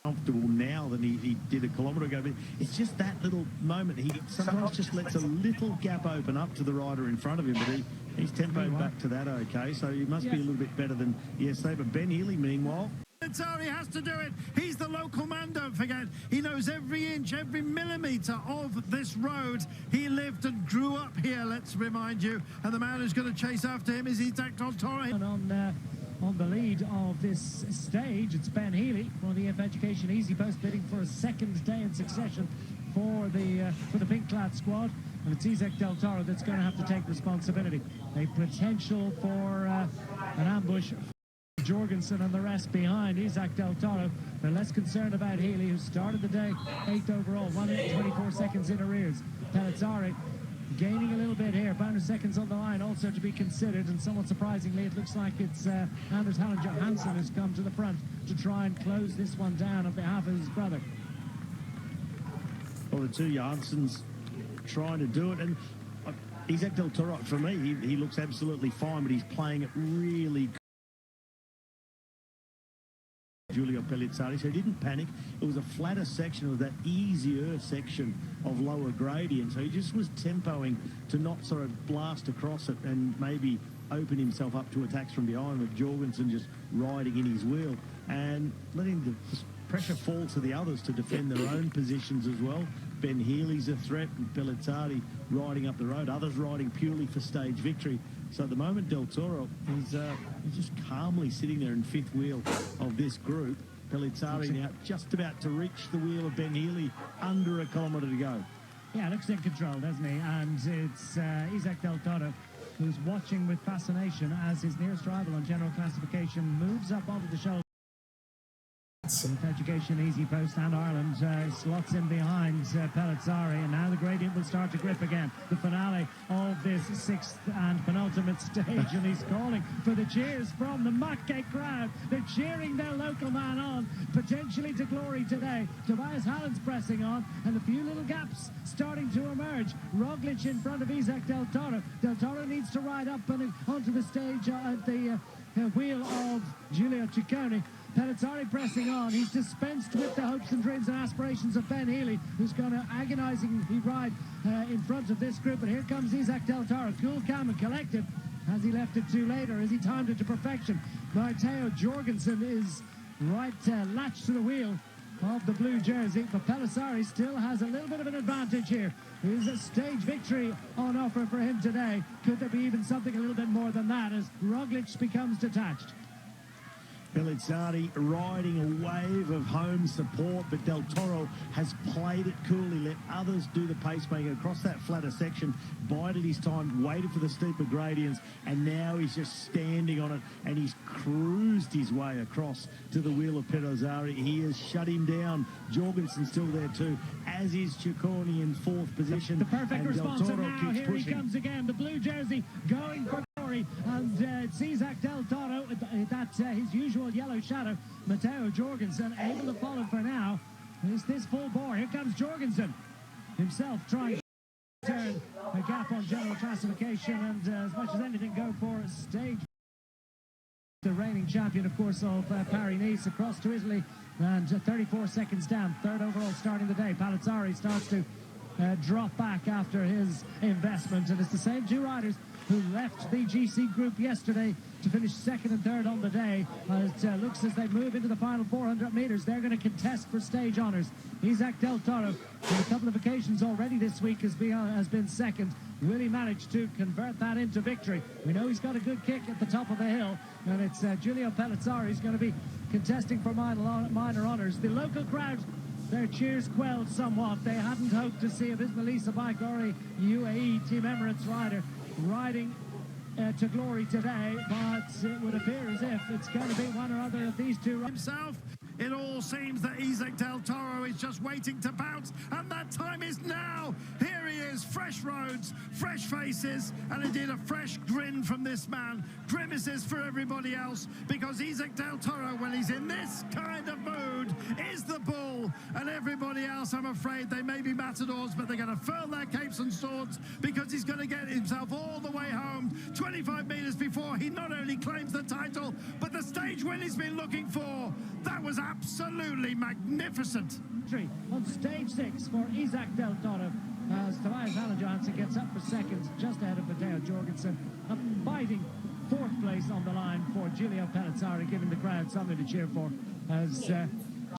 comfortable now than he did a kilometre ago, but it's just that little moment. He sometimes just lets a little gap open up to the rider in front of him, but he's tempoed back to that okay, so he must be a little bit better than yesterday. But Ben Healy, meanwhile, Pellizari has to do it. He's the local man, don't forget. He knows every inch, every millimetre of this road. He lived and grew up here, let's remind you. And the man who's going to chase after him is DelToro. On the lead of this stage, it's Ben Healy for the EF Education Easy Post, bidding for a second day in succession for the pink clad squad, and it's DelToro that's going to have to take responsibility. A potential for an ambush for Jorgenson and the rest behind. DelToro, they're less concerned about Healy, who started the day 8th overall, 1 minute 24 seconds in arrears. Pelizzari gaining a little bit here, 100 seconds on the line also to be considered, and somewhat surprisingly it looks like it's Toro and Jorgenson who's come to the front to try and close this one down on behalf of his brother. Well, the two Janssens trying to do it, and DelToro, for me, he looks absolutely fine, but he's playing it really good. Pelizzari, so he didn't panic. It was a flatter section, of that easier section of lower gradient, so he just was tempoing to not sort of blast across it and maybe open himself up to attacks from behind, with Jorgenson just riding in his wheel and letting the pressure fall to the others to defend their own positions as well. Ben Healy's a threat, and Pelizzari riding up the road, others riding purely for stage victory. So at the moment, DelToro is he's just calmly sitting there in fifth wheel of this group. Pelizzari now just about to reach the wheel of Ben Healy, under a kilometre to go. Yeah, looks in control, doesn't he? And it's DelToro who's watching with fascination as his nearest rival on general classification moves up onto the shoulder. Education Easy Post and Ireland slots in behind Pelizzari, and now the gradient will start to grip again. The finale of this sixth and penultimate stage, and he's calling for the cheers from the Mackay crowd. They're cheering their local man on, potentially to glory today. Tobias Hallen's pressing on, and a few little gaps starting to emerge. Roglic in front of DelToro. DelToro needs to ride up and onto the stage at the wheel of Giulio Ciccone. Pelizzari pressing on. He's dispensed with the hopes and dreams and aspirations of Ben Healy, who's going to agonizingly ride in front of this group. But here comes DelToro, cool, calm and collected. Has he left it too late, or has he timed it to perfection? Matteo Jorgenson is right latched to the wheel of the blue jersey, but Pelizzari still has a little bit of an advantage here. There's a stage victory on offer for him today. Could there be even something a little bit more than that as Roglic becomes detached? Pelizzari riding a wave of home support, but DelToro has played it coolly, let others do the pacemaking across that flatter section, bided his time, waited for the steeper gradients, and now he's just standing on it, and he's cruised his way across to the wheel of Pelizzari. He has shut him down. Jorgenson's still there too, as is Ciccone in fourth position. The perfect response, and now here pushing. He comes again, the blue jersey going for glory, and DelToro, that's his usual yellow shadow. Matteo Jorgenson able to follow for now. Is this full bore? Here comes Jorgenson himself trying to turn a gap on general classification, and as much as anything go for stage. The reigning champion, of course, of Paris-Nice, across to Italy, and 34 seconds down, third overall starting the day. Pelizzari starts to drop back after his investment, and it's the same two riders who left the GC group yesterday to finish second and third on the day. It looks as they move into the final 400 metres. They're going to contest for stage honours. DelToro, on a couple of occasions already this week, has been second. Will he manage to convert that into victory? We know he's got a good kick at the top of the hill, and it's Giulio Pelizzari who's going to be contesting for minor honours. The local crowd, their cheers quelled somewhat. They hadn't hoped to see a Bismillah bike or a UAE Team Emirates rider riding to glory today, but it would appear as if it's going to be one or other of these two himself. It all seems that DelToro is just waiting to bounce, and that time is now. Here he is, fresh roads, fresh faces, and indeed a fresh grin from this man. Grimaces for everybody else, because DelToro, when he's in this kind of mood, is the bull. And Everybody else, I'm afraid, they may be matadors, but they're going to furl their capes and swords because he's going to get himself all the way home 25 metres before he not only claims the title, but the stage win he's been looking for. That was absolutely magnificent. On stage 6 for Isaac DelToro, as Tobias Allen Johansson gets up for second, just ahead of Matteo Jorgenson. A biting fourth place on the line for Giulio Pelizzari, giving the crowd something to cheer for as